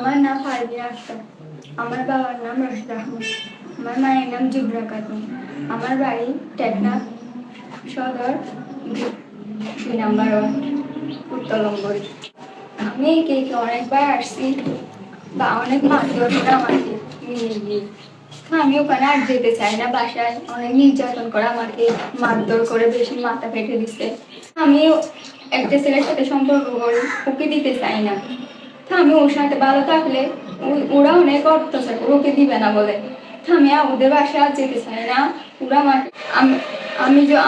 আমার নাম ফারদিনা আক্তার। আমার বাবার নাম রশিদ আহমদ। আমার মায়ের নাম জুবরা খাতুন। আমার বাড়ি টেকনাফ সদর 2 নম্বর ওয়ার্ড, উত্তরলঙ্গরি। আমি কে অনেকবার আসছি বা অনেক মারধর করে আমাকে নিয়ে গিয়ে। আমি ওখানে আর যেতে চাই না। বাসায় অনেক নির্যাতন করে আমাকে, মারধর করে বেশি মাথা ফেটে দিচ্ছে। আমি একটা ছেলের সাথে সম্পর্ক করি, ওকে দিতে চাই না। আমি ওর সাথে ভালো থাকলে ওরা অনেক অত্যাচার করে, ওকে দিবে না বলে। আমি ওদের বাসায় আর যেতে চাই না। ওরা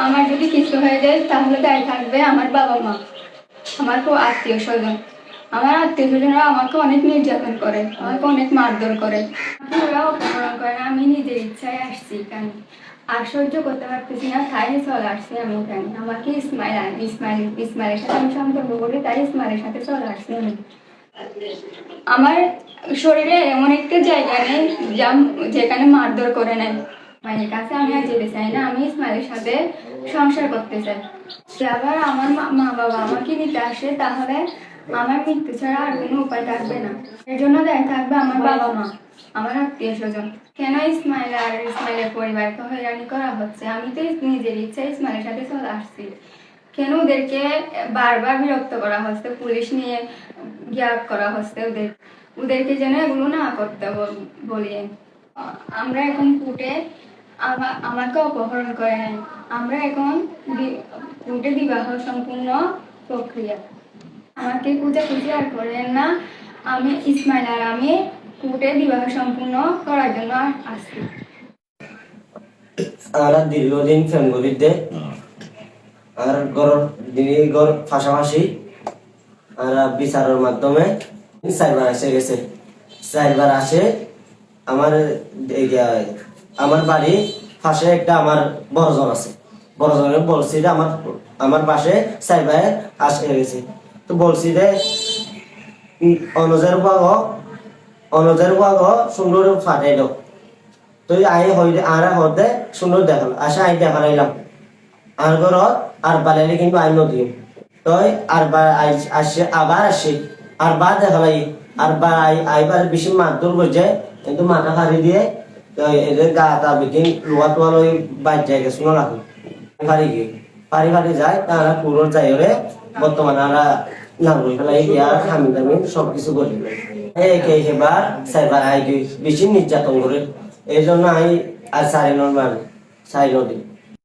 আমার যদি কিছু হয়ে যায় তাহলে দায় থাকবে আমার বাবা মা, আমার খুব আত্মীয় স্বজন। আমার আত্মীয় স্বজনরা আমাকে অনেক নির্যাতন করে, আমাকে অনেক মারধর করে, ওরা অপমান করে না। আমি নিজের ইচ্ছায় আসছি এখানে, আর সহ্য করতে পারতেছি না, তাই চলে আসছি আমি এখানে। আমাকে ইসমাইলের সাথে আমি সম্পর্ক করি, তাই ইসমাইলের সাথে চলে আসছি আমি। আমার শরীরে এমন একটা জায়গা নেই যেখানে মারধর করে নাই। মায়ের কাছে আমি আর যেতে চাই না। আমি ইসমাইলের সাথে সংসার করতে চাই। আবার আমার মা বাবা আমাকে নিতে আসে, তাহলে আমার মৃত্যু ছাড়া আর কোনো উপায় থাকবে না। এর জন্য দায় থাকবে আমার বাবা মা, আমার আত্মীয় স্বজন। কেন ইসমাইল আর ইসমাইলের পরিবারকে হয়রানি করা হচ্ছে? আমি তো নিজের ইচ্ছায় ইসমাইলের সাথে চলে আসছি। কেন ওদেরকে বারবার বিরক্ত করা হচ্ছে, পুলিশ নিয়ে গ্রেফতার করা হচ্ছে ওদেরকে যেন এগুলো না করতে বলিয়ে। আমরা এখন কোর্টে আমাকে অপহরণ করে নাই। আমরা এখন কোর্টে বিবাহ সম্পূর্ণ প্রক্রিয়া। আমাকে খুঁজে আর করেন না। আমি ইসমাইল আর আমি কোর্টে বিবাহ সম্পূর্ণ করার জন্য আসছি। আমরা দীর্ঘদিন ফ্যামিলিতে আর ঘর পাশাপাশি আমরা বিচারের মাধ্যমে 4বার এসে গেছে। 4বার আসে আমার বাড়ি পাশে একটা আমার বড়জন আছে। বড়জনে বলছি যে আমার পাশে 4বার আসে গেছে। তো বলছি যে অনুজের ভাগ সুন্দর ফাটাইল। তো আর হতে সুন্দর দেখাল আসে আই দেখালাইলাম আর ঘর আর বালাইলে কিন্তু আই নদী। তো আবার আসি আর বা দেখালাই আর বা আইবার বেশি মারধর করছে, কিন্তু মাথা ফাড়ি দিয়ে এদের গা তা বিকিন লোয়া টোয়া লই বাইর জায়গা শুনো রাখি ফাড়ি যায়। তারা পুরো যাই ওরে বর্তমানে আমরা নাঙ্গল ফেলাই দিয়া খামি দামি সবকিছু করি। এবার 4বার আই বেশি নির্যাতন করে। এই জন্য আর সারি নদী